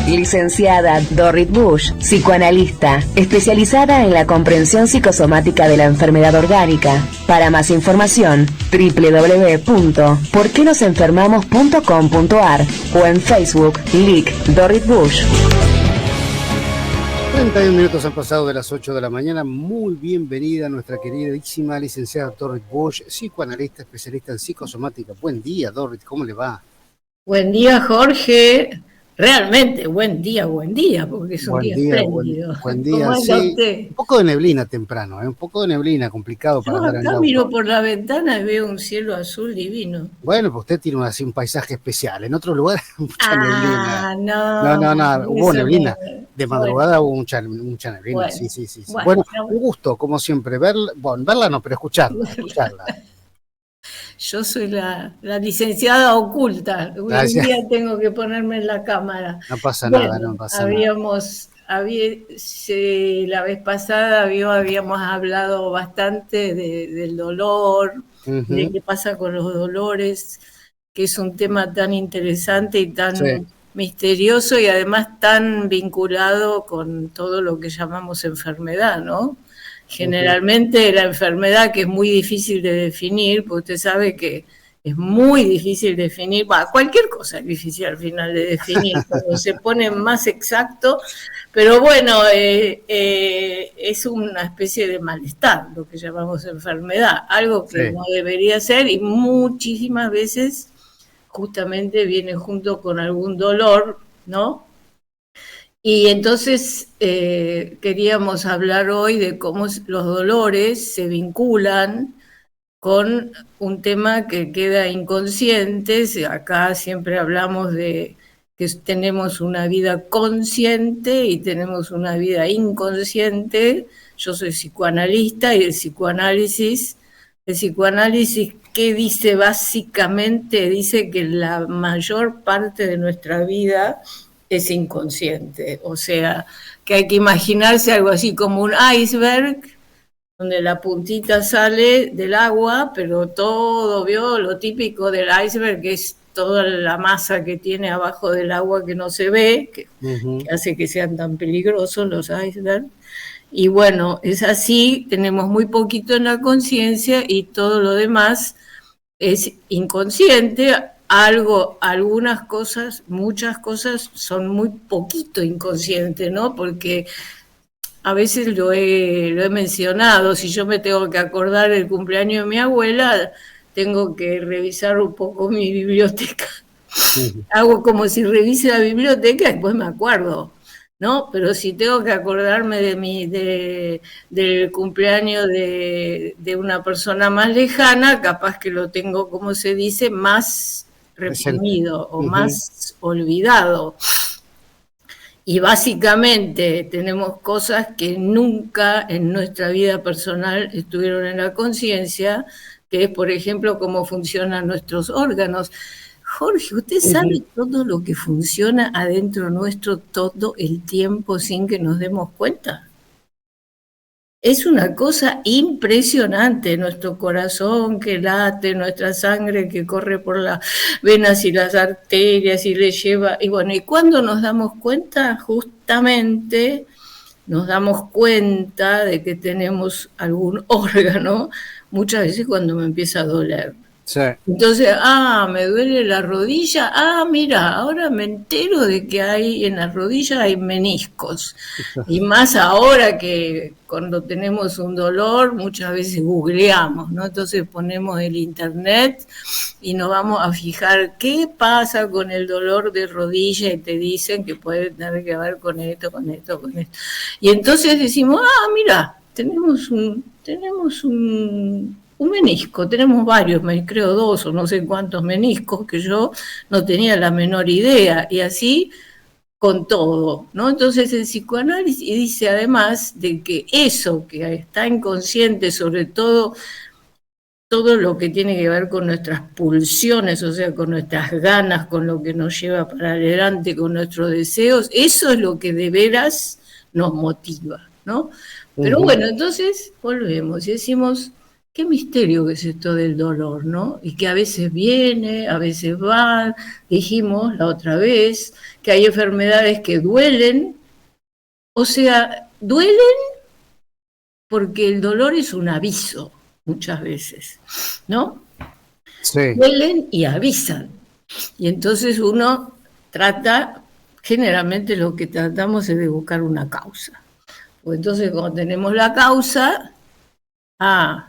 Licenciada Dorrit Bush, psicoanalista, especializada en la comprensión psicosomática de la enfermedad orgánica. Para más información, www.porquenosenfermamos.com.ar o en Facebook, LIC Dorrit Bush. 31 minutos han pasado de las 8 de la mañana. Muy bienvenida nuestra queridísima licenciada Dorrit Bush, psicoanalista, especialista en psicosomática. Buen día, Dorrit, ¿cómo le va? Buen día, Jorge. Realmente, buen día, porque es un día espléndido. Buen día, ¿Cómo anda usted? Un poco de neblina temprano, un poco de neblina, complicado para andar en el Acá auto. miro por la ventana y veo un cielo azul divino. Bueno, pues usted tiene así un paisaje especial. En otro lugar, mucha neblina. No. Hubo neblina. De madrugada hubo mucha neblina. Bueno, Sí. Bueno, un gusto, como siempre, verla no, pero escucharla. Yo soy la licenciada oculta. Gracias. Un día tengo que ponerme en la cámara. No pasa nada. La vez pasada habíamos hablado bastante del dolor, de qué pasa con los dolores, que es un tema tan interesante y tan misterioso y además tan vinculado con todo lo que llamamos enfermedad, ¿no? Generalmente la enfermedad, que es muy difícil de definir, porque usted sabe que es muy difícil definir, cualquier cosa es difícil al final de definir, cuando se pone más exacto, pero bueno, es una especie de malestar, lo que llamamos enfermedad, algo que no debería ser y muchísimas veces justamente viene junto con algún dolor, ¿no? Y entonces queríamos hablar hoy de cómo los dolores se vinculan con un tema que queda inconsciente. Acá siempre hablamos de que tenemos una vida consciente y tenemos una vida inconsciente. Yo soy psicoanalista y el psicoanálisis, ¿qué dice? Básicamente dice que la mayor parte de nuestra vida es inconsciente, o sea, que hay que imaginarse algo así como un iceberg, donde la puntita sale del agua, pero todo, ¿vio? Lo típico del iceberg, que es toda la masa que tiene abajo del agua que no se ve, que hace que sean tan peligrosos los icebergs. Y bueno, es así, tenemos muy poquito en la conciencia y todo lo demás es inconsciente. Algunas cosas, muchas cosas son muy poquito inconscientes, ¿no? Porque a veces lo he mencionado, si yo me tengo que acordar del cumpleaños de mi abuela, tengo que revisar un poco mi biblioteca. Hago como si revise la biblioteca y después me acuerdo, ¿no? Pero si tengo que acordarme del cumpleaños de una persona más lejana, capaz que lo tengo, como se dice, más reprimido o más olvidado. Y básicamente tenemos cosas que nunca en nuestra vida personal estuvieron en la conciencia, que es, por ejemplo, cómo funcionan nuestros órganos. Jorge, ¿usted sabe todo lo que funciona adentro nuestro todo el tiempo sin que nos demos cuenta? Es una cosa impresionante, nuestro corazón que late, nuestra sangre que corre por las venas y las arterias y le lleva, y bueno, ¿y cuándo nos damos cuenta? Justamente nos damos cuenta de que tenemos algún órgano, muchas veces cuando me empieza a doler. Sí. Entonces, me duele la rodilla, mira, ahora me entero de que en la rodilla hay meniscos. Y más ahora que cuando tenemos un dolor, muchas veces googleamos, ¿no? Entonces ponemos el internet y nos vamos a fijar qué pasa con el dolor de rodilla y te dicen que puede tener que ver con esto. Y entonces decimos, mira, tenemos un menisco, tenemos varios, creo 2 o no sé cuántos meniscos, que yo no tenía la menor idea, y así con todo, ¿no? Entonces el psicoanálisis dice además de que eso que está inconsciente, sobre todo lo que tiene que ver con nuestras pulsiones, o sea, con nuestras ganas, con lo que nos lleva para adelante, con nuestros deseos, eso es lo que de veras nos motiva, ¿no? Pero bueno, entonces volvemos y decimos, qué misterio que es esto del dolor, ¿no? Y que a veces viene, a veces va. Dijimos la otra vez que hay enfermedades que duelen, o sea, duelen porque el dolor es un aviso muchas veces, ¿no? Sí. Duelen y avisan. Y entonces uno trata, generalmente lo que tratamos es de buscar una causa. Pues entonces cuando tenemos la causa,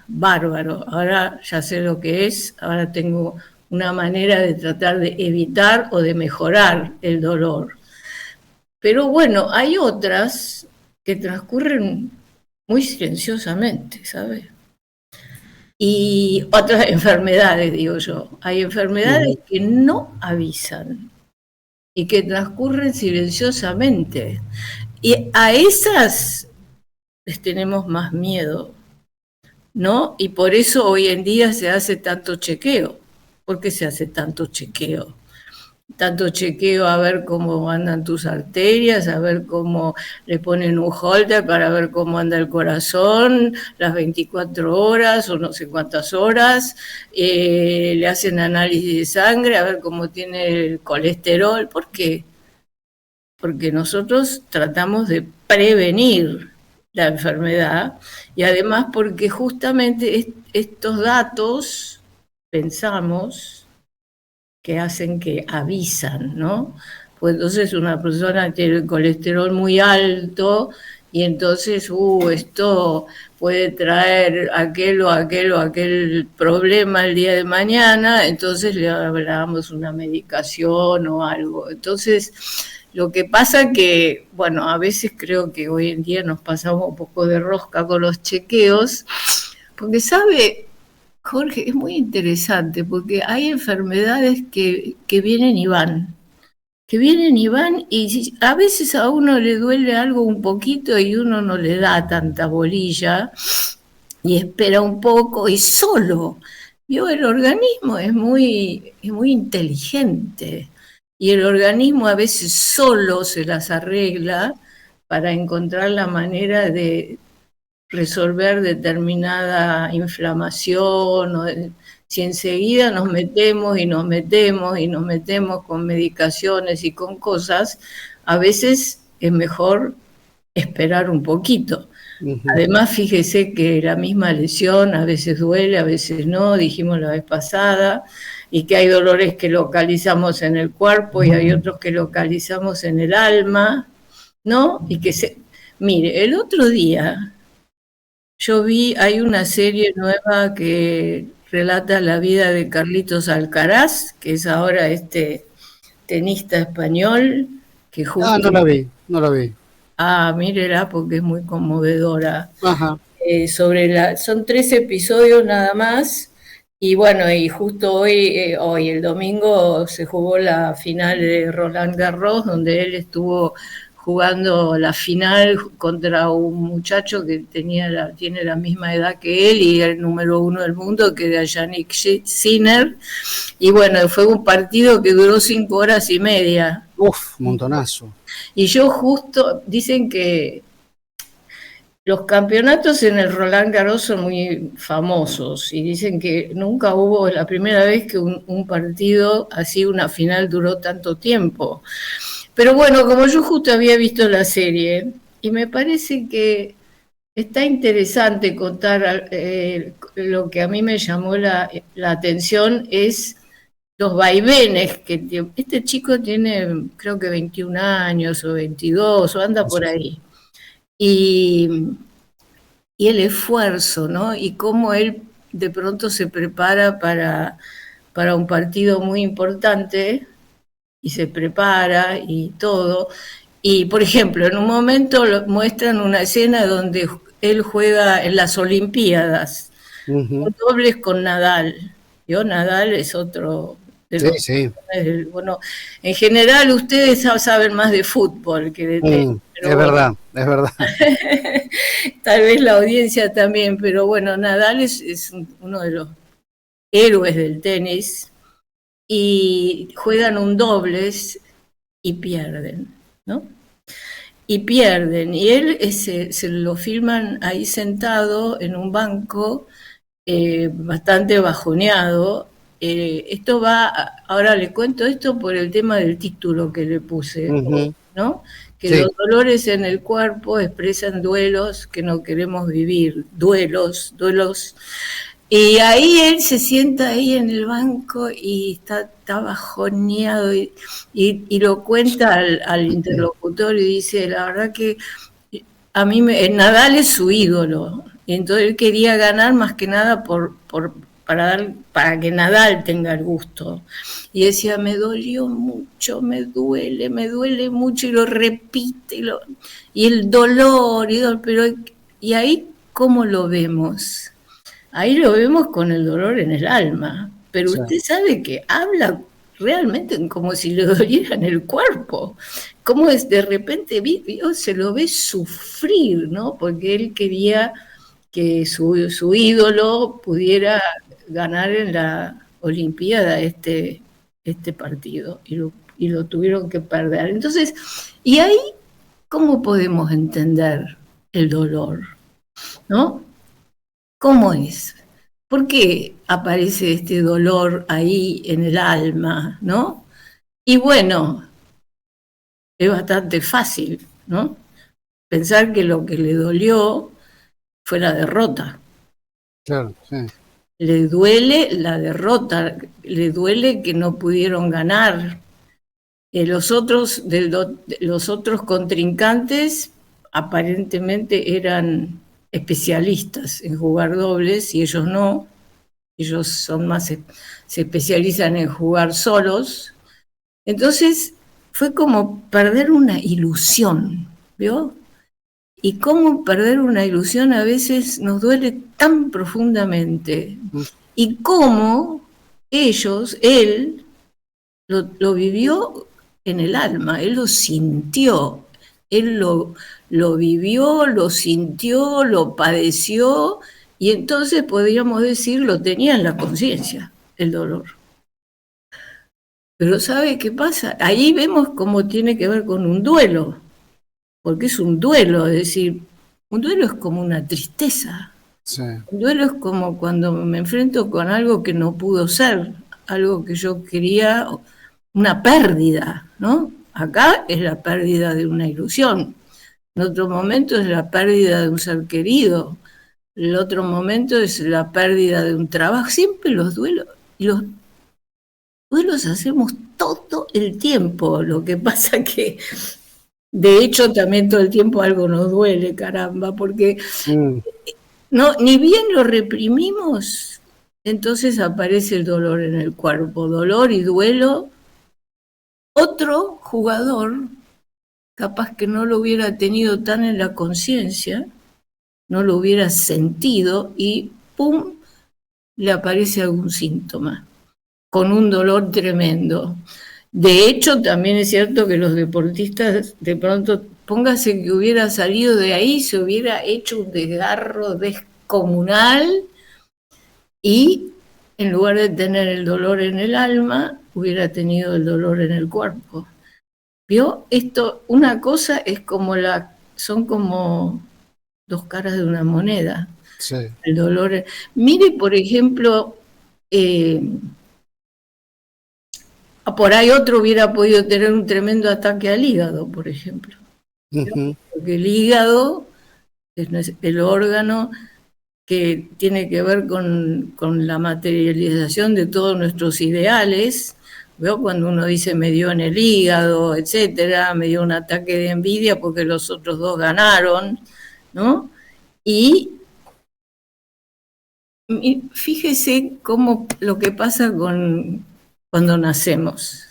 bárbaro, ahora ya sé lo que es, ahora tengo una manera de tratar de evitar o de mejorar el dolor. Pero bueno, hay otras que transcurren muy silenciosamente, ¿sabes? Y otras enfermedades, digo yo. Hay enfermedades que no avisan y que transcurren silenciosamente. Y a esas les tenemos más miedo, ¿no? Y por eso hoy en día se hace tanto chequeo. ¿Por qué se hace tanto chequeo? Tanto chequeo a ver cómo andan tus arterias, a ver cómo le ponen un holter para ver cómo anda el corazón, las 24 horas o no sé cuántas horas, le hacen análisis de sangre, a ver cómo tiene el colesterol. ¿Por qué? Porque nosotros tratamos de prevenir la enfermedad y además porque justamente estos datos, pensamos, que hacen que avisan, ¿no? Pues entonces una persona tiene el colesterol muy alto y entonces, esto puede traer aquel o aquel problema el día de mañana, entonces le hablamos una medicación o algo. Entonces, lo que pasa que, bueno, a veces creo que hoy en día nos pasamos un poco de rosca con los chequeos, porque sabe, Jorge, es muy interesante porque hay enfermedades que vienen y van, y a veces a uno le duele algo un poquito y uno no le da tanta bolilla y espera un poco y solo. ¿Vio? El organismo es muy inteligente y el organismo a veces solo se las arregla para encontrar la manera de resolver determinada inflamación, si enseguida nos metemos con medicaciones y con cosas, a veces es mejor esperar un poquito. Además, fíjese que la misma lesión a veces duele, a veces no, dijimos la vez pasada, y que hay dolores que localizamos en el cuerpo y hay otros que localizamos en el alma, ¿no? Mire, el otro día yo hay una serie nueva que relata la vida de Carlitos Alcaraz, que es ahora este tenista español, que justo... no la vi, no la vi. Mírela porque es muy conmovedora. Ajá. Son 3 episodios nada más, y bueno, y justo hoy, el domingo, se jugó la final de Roland Garros, donde él estuvo jugando la final contra un muchacho que tiene la misma edad que él y el número 1 del mundo, que era Yannick Sinner. Y bueno, fue un partido que duró 5 horas y media. Montonazo. Y yo justo, dicen que los campeonatos en el Roland Garros son muy famosos y dicen que nunca hubo, la primera vez que un partido así, una final, duró tanto tiempo. Pero bueno, como yo justo había visto la serie, y me parece que está interesante contar, lo que a mí me llamó la atención es los vaivenes que este chico tiene, creo que 21 años o 22, o anda por ahí. Y el esfuerzo, ¿no? Y cómo él de pronto se prepara para un partido muy importante, y se prepara y todo. Y, por ejemplo, en un momento muestran una escena donde él juega en las Olimpiadas, dobles con Nadal. ¿Vio? Nadal es otro de los... Sí. Bueno, en general ustedes saben más de fútbol que de tenis. Es verdad. Tal vez la audiencia también, pero bueno, Nadal es uno de los héroes del tenis, y juegan un dobles y pierden, ¿no? Y pierden, y él se lo filman ahí sentado en un banco bastante bajoneado. Esto ahora le cuento esto por el tema del título que le puse, ¿no? Que los dolores en el cuerpo expresan duelos que no queremos vivir, duelos. Y ahí él se sienta ahí en el banco y está bajoneado y lo cuenta al interlocutor y dice, la verdad que a mí Nadal es su ídolo, y entonces él quería ganar más que nada para que Nadal tenga el gusto. Y decía, me dolió mucho, me duele mucho, y lo repite, y el dolor, y ahí, ¿cómo lo vemos? Ahí lo vemos con el dolor en el alma, pero usted sabe que habla realmente como si le doliera en el cuerpo, como de repente se lo ve sufrir, ¿no? Porque él quería que su ídolo pudiera ganar en la Olimpiada este partido, y lo tuvieron que perder. Entonces, y ahí, ¿cómo podemos entender el dolor? ¿No? ¿Cómo es? ¿Por qué aparece este dolor ahí en el alma, no? Y bueno, es bastante fácil, ¿no? Pensar que lo que le dolió fue la derrota. Claro, sí. Le duele la derrota, le duele que no pudieron ganar. Los otros contrincantes aparentemente eran especialistas en jugar dobles y ellos no. Ellos se especializan en jugar solos. Entonces fue como perder una ilusión, ¿vio? Y cómo perder una ilusión a veces nos duele tan profundamente. Y cómo él lo vivió en el alma, él lo sintió, él lo vivió, lo sintió, lo padeció, y entonces podríamos decir lo tenía en la conciencia, el dolor. Pero ¿sabe qué pasa? Ahí vemos cómo tiene que ver con un duelo, porque es un duelo, es decir, un duelo es como una tristeza. Sí. Un duelo es como cuando me enfrento con algo que no pudo ser, algo que yo quería, una pérdida, ¿no? Acá es la pérdida de una ilusión, en otro momento es la pérdida de un ser querido, el otro momento es la pérdida de un trabajo. Siempre los duelos hacemos todo el tiempo, lo que pasa que de hecho también todo el tiempo algo nos duele, caramba, porque no, ni bien lo reprimimos, entonces aparece el dolor en el cuerpo, dolor y duelo. Otro jugador, capaz que no lo hubiera tenido tan en la conciencia, no lo hubiera sentido y ¡pum!, le aparece algún síntoma, con un dolor tremendo. De hecho, también es cierto que los deportistas, de pronto, póngase que hubiera salido de ahí, se hubiera hecho un desgarro descomunal y en lugar de tener el dolor en el alma, hubiera tenido el dolor en el cuerpo. ¿Vio? Esto, una cosa es como son como dos caras de una moneda. Sí. El dolor. Mire, por ejemplo, por ahí otro hubiera podido tener un tremendo ataque al hígado, por ejemplo. Porque el hígado es el órgano que tiene que ver con la materialización de todos nuestros ideales. ¿Veo? Cuando uno dice me dio en el hígado, etcétera, me dio un ataque de envidia porque los otros dos ganaron, ¿no? Y fíjese cómo lo que pasa cuando nacemos.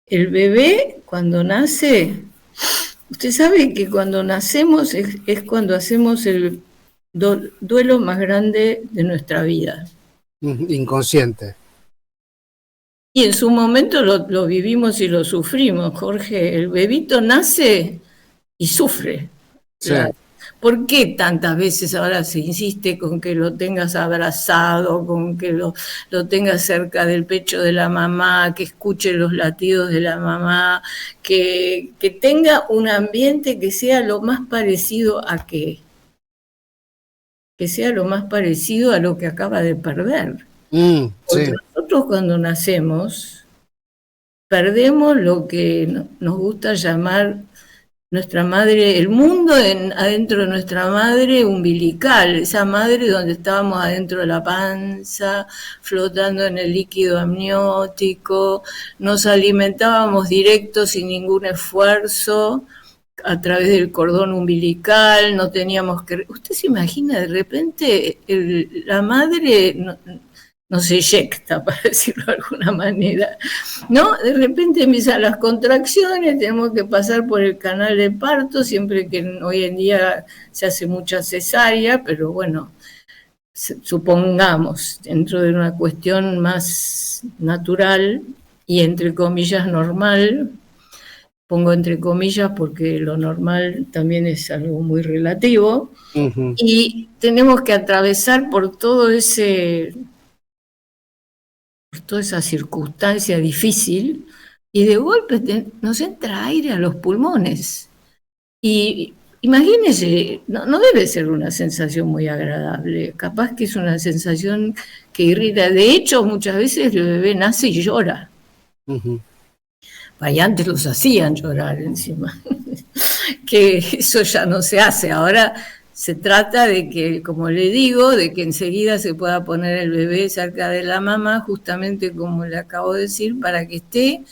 El bebé, cuando nace, usted sabe que cuando nacemos es cuando hacemos el duelo más grande de nuestra vida. Inconsciente. Y en su momento lo vivimos y lo sufrimos, Jorge. El bebito nace y sufre. Sí. ¿Por qué tantas veces ahora se insiste con que lo tengas abrazado, con que lo tengas cerca del pecho de la mamá, que escuche los latidos de la mamá, que tenga un ambiente que sea lo más parecido a qué? que sea lo más parecido a lo que acaba de perder. Porque Sí. nosotros cuando nacemos perdemos lo que nos gusta llamar nuestra madre, el mundo adentro de nuestra madre umbilical, esa madre donde estábamos adentro de la panza, flotando en el líquido amniótico, nos alimentábamos directo sin ningún esfuerzo a través del cordón umbilical, no teníamos que... Usted se imagina, de repente la madre nos eyecta, para decirlo de alguna manera, ¿no? De repente empiezan las contracciones, tenemos que pasar por el canal de parto, siempre que hoy en día se hace mucha cesárea, pero bueno, supongamos, dentro de una cuestión más natural y entre comillas normal, pongo entre comillas porque lo normal también es algo muy relativo, y tenemos que atravesar por todo por toda esa circunstancia difícil, y de golpe nos entra aire a los pulmones. Y imagínense, no debe ser una sensación muy agradable, capaz que es una sensación que irrita. De hecho, muchas veces el bebé nace y llora. Y antes los hacían llorar encima, que eso ya no se hace. Ahora se trata de que, como le digo, de que enseguida se pueda poner el bebé cerca de la mamá, justamente como le acabo de decir, para que esté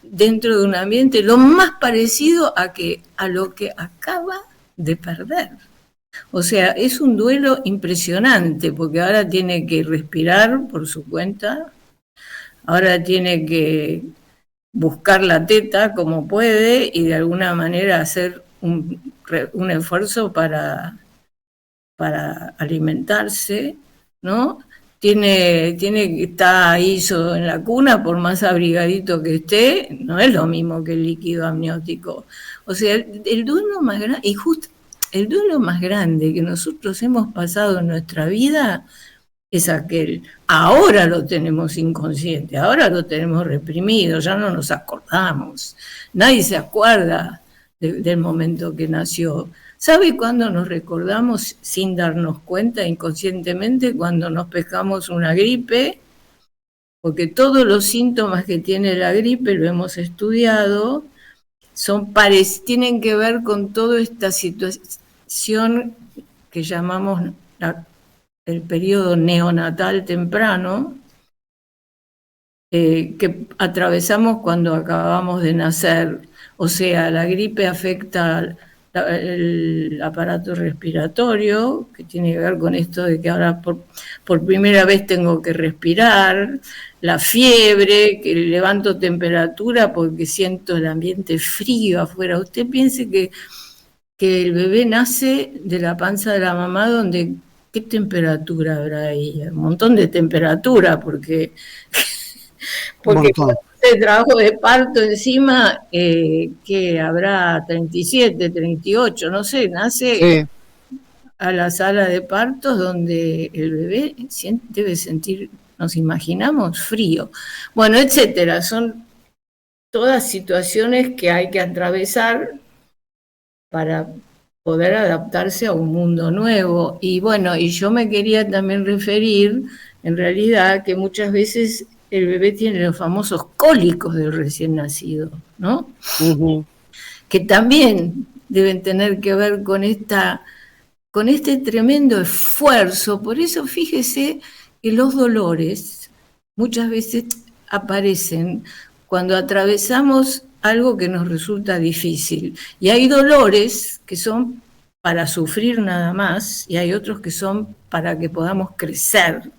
dentro de un ambiente lo más parecido a lo que acaba de perder. O sea, es un duelo impresionante, porque ahora tiene que respirar por su cuenta, ahora tiene que buscar la teta como puede y de alguna manera hacer un esfuerzo para alimentarse, ¿no? Tiene que estar ahí en la cuna, por más abrigadito que esté, no es lo mismo que el líquido amniótico. O sea, el duelo más grande, y justo el duelo más grande que nosotros hemos pasado en nuestra vida es aquel. Ahora lo tenemos inconsciente, ahora lo tenemos reprimido, ya no nos acordamos. Nadie se acuerda del momento que nació. ¿Sabe cuándo nos recordamos sin darnos cuenta inconscientemente? Cuando nos pescamos una gripe, porque todos los síntomas que tiene la gripe, lo hemos estudiado, tienen que ver con toda esta situación que llamamos el periodo neonatal temprano, que atravesamos cuando acabamos de nacer. O sea, la gripe afecta el aparato respiratorio, que tiene que ver con esto de que ahora por primera vez tengo que respirar, la fiebre, que levanto temperatura porque siento el ambiente frío afuera. Usted piense que el bebé nace de la panza de la mamá, donde ¿qué temperatura habrá ahí? Un montón de temperatura, porque el trabajo de parto encima, que habrá 37, 38, no sé, nace a la sala de partos donde el bebé debe sentir, nos imaginamos, frío. Bueno, etcétera, son todas situaciones que hay que atravesar para poder adaptarse a un mundo nuevo. Y bueno, y yo me quería también referir, en realidad, que muchas veces el bebé tiene los famosos cólicos del recién nacido, ¿no? Que también deben tener que ver con este tremendo esfuerzo. Por eso fíjese que los dolores muchas veces aparecen cuando atravesamos algo que nos resulta difícil. Y hay dolores que son para sufrir nada más, y hay otros que son para que podamos crecer.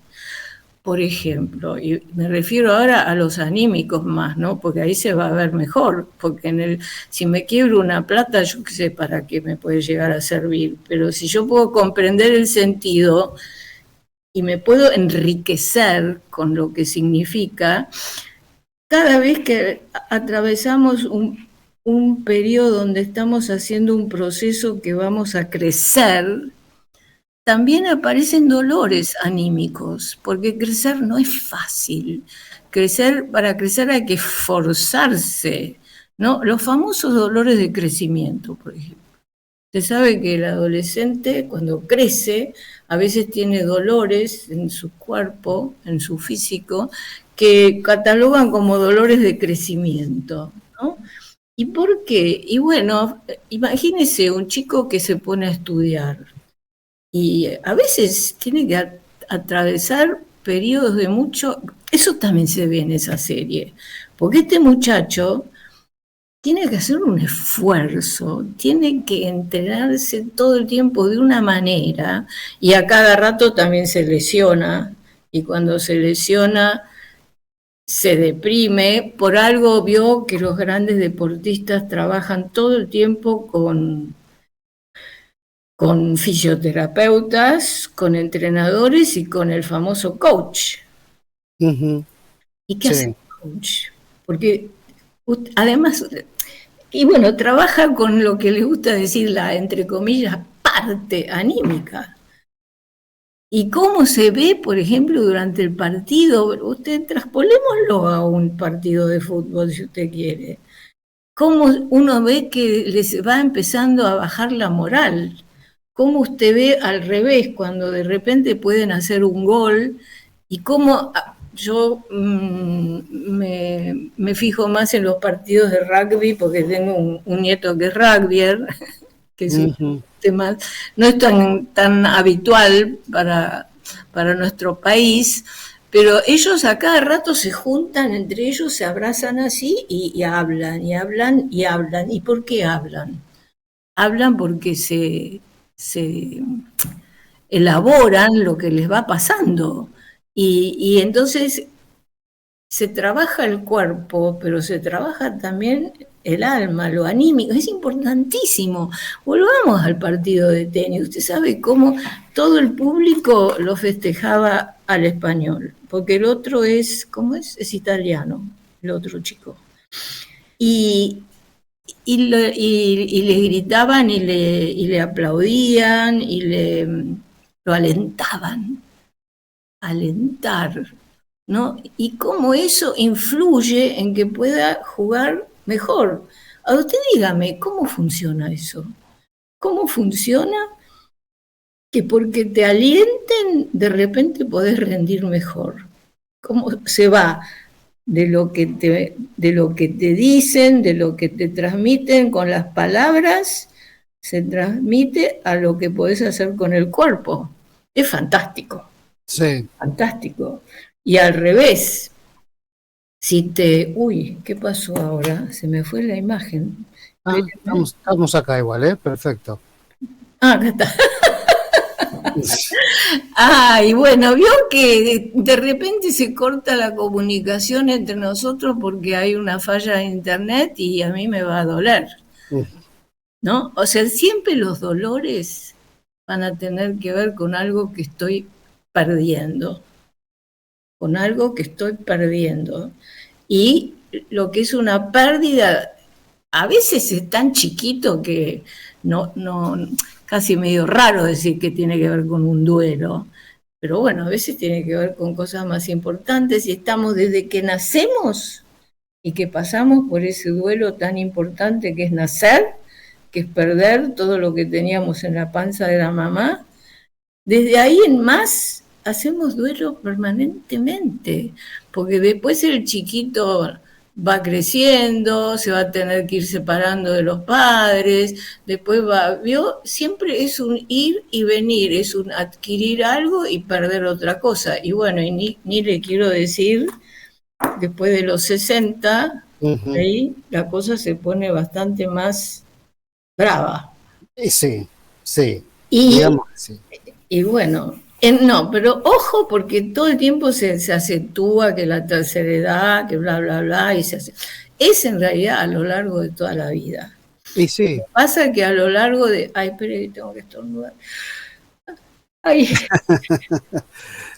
Por ejemplo, y me refiero ahora a los anímicos más, ¿no? Porque ahí se va a ver mejor, porque si me quiebro una plata, yo qué sé para qué me puede llegar a servir, pero si yo puedo comprender el sentido y me puedo enriquecer con lo que significa, cada vez que atravesamos un periodo donde estamos haciendo un proceso que vamos a crecer, también aparecen dolores anímicos, porque crecer no es fácil. Para crecer hay que esforzarse, ¿no? Los famosos dolores de crecimiento, por ejemplo. Usted sabe que el adolescente, cuando crece, a veces tiene dolores en su cuerpo, en su físico, que catalogan como dolores de crecimiento, ¿no? ¿Y por qué? Y bueno, imagínese un chico que se pone a estudiar y a veces tiene que atravesar periodos de mucho... Eso también se ve en esa serie, porque este muchacho tiene que hacer un esfuerzo, tiene que entrenarse todo el tiempo de una manera y a cada rato también se lesiona, y cuando se lesiona se deprime. Por algo vio que los grandes deportistas trabajan todo el tiempo con fisioterapeutas, con entrenadores y con el famoso coach. Uh-huh. ¿Y qué hace el coach? Porque además, y bueno, trabaja con lo que le gusta decir la, entre comillas, parte anímica. ¿Y cómo se ve, por ejemplo, durante el partido? Usted traspolémoslo a un partido de fútbol, si usted quiere. ¿Cómo uno ve que les va empezando a bajar la moral? ¿Cómo usted ve al revés, cuando de repente pueden hacer un gol? Y cómo yo me fijo más en los partidos de rugby, porque tengo un nieto que es rugbyer, que es un tema, no es tan habitual para nuestro país, pero ellos a cada rato se juntan entre ellos, se abrazan así y hablan, y hablan, y hablan. ¿Y por qué hablan? Hablan porque se elaboran lo que les va pasando. Y entonces se trabaja el cuerpo, pero se trabaja también el alma, lo anímico. Es importantísimo. Volvamos al partido de tenis. Usted sabe cómo todo el público lo festejaba al español, porque el otro es, ¿cómo es? Es italiano, el otro chico. Y le gritaban y le aplaudían y lo alentaban. Alentar, ¿no? Y cómo eso influye en que pueda jugar mejor. A usted dígame, ¿cómo funciona eso? ¿Cómo funciona que porque te alienten de repente podés rendir mejor? ¿Cómo se va de lo que te dicen, de lo que te transmiten con las palabras, se transmite a lo que podés hacer con el cuerpo? Es fantástico. Sí. Fantástico. Y al revés, si te... Uy, ¿qué pasó ahora? Se me fue la imagen. Estamos acá igual, perfecto. Acá está. Y bueno, vio que de repente se corta la comunicación entre nosotros porque hay una falla de internet y a mí me va a doler, ¿no? O sea, siempre los dolores van a tener que ver con algo que estoy perdiendo. Con algo que estoy perdiendo. Y lo que es una pérdida, a veces es tan chiquito que no, casi medio raro decir que tiene que ver con un duelo, pero bueno, a veces tiene que ver con cosas más importantes y estamos desde que nacemos y que pasamos por ese duelo tan importante que es nacer, que es perder todo lo que teníamos en la panza de la mamá. Desde ahí en más hacemos duelo permanentemente, porque después el chiquito va creciendo, se va a tener que ir separando de los padres, después siempre es un ir y venir, es un adquirir algo y perder otra cosa. Y bueno, y ni le quiero decir, después de los 60, ahí la cosa se pone bastante más brava. Sí, sí. Digamos así. Y bueno, no, pero ojo, porque todo el tiempo se acentúa que la tercera edad, que bla, bla, bla, y se hace. Es en realidad a lo largo de toda la vida. Y sí. Lo que pasa es que a lo largo de... Ay, espere, tengo que estornudar. Ay.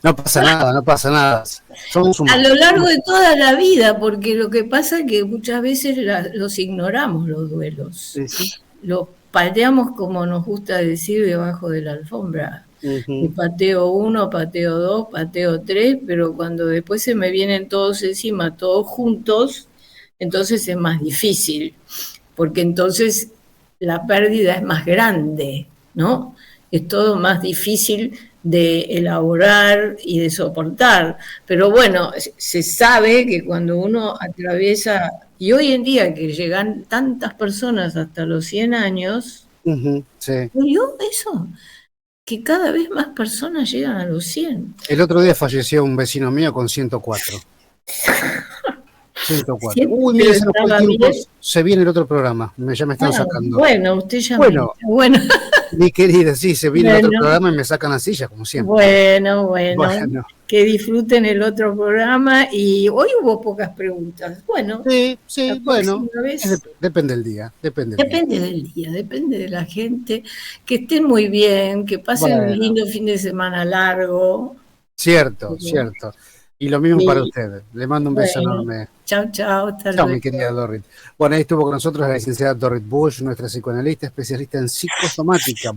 No pasa nada, no pasa nada. Somos a lo largo de toda la vida, porque lo que pasa es que muchas veces los ignoramos, los duelos. Sí, sí. Los pateamos, como nos gusta decir, debajo de la alfombra. Y pateo 1, pateo 2, pateo 3, pero cuando después se me vienen todos encima, todos juntos, entonces es más difícil, porque entonces la pérdida es más grande, ¿no? Es todo más difícil de elaborar y de soportar. Pero bueno, se sabe que cuando uno atraviesa, y hoy en día que llegan tantas personas hasta los 100 años, sí. yo eso, que cada vez más personas llegan a los 100. El otro día falleció un vecino mío con 104. 104. Uy, mire, se nos fue el tiempo. Se viene el otro programa. Ya me están sacando. Bueno, usted ya bueno. Mi querida, sí, se viene el otro programa y me sacan la silla, como siempre. Bueno. Que disfruten el otro programa. Y hoy hubo pocas preguntas. Bueno. Sí, bueno. Depende del día. Depende del día, depende de la gente. Que estén muy bien, que pasen un lindo fin de semana largo. Cierto. Y lo mismo para ustedes. Le mando un beso enorme. Chao. Chao, mi querida Dorrit. Bueno, ahí estuvo con nosotros la licenciada Dorrit Bush, nuestra psicoanalista, especialista en psicosomática.